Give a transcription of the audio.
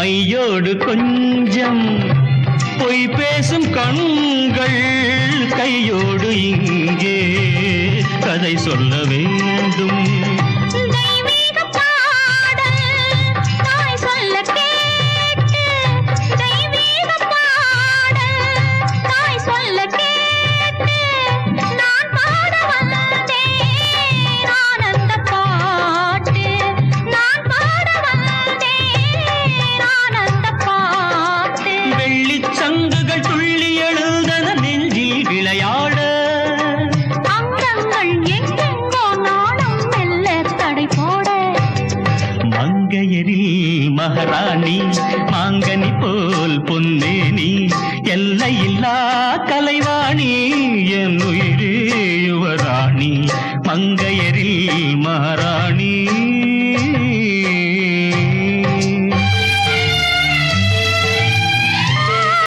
மையோடு கொஞ்சம் பொய் பேசும் கண்கள் கையோடு இங்கே கதை சொல்ல வேண்டும். மகாராணி மாங்கனி போல் பொன்னேனி எல்லையில்லா கலைவாணி என் உயிரே யுவராணி மங்கையரில் மகாராணி.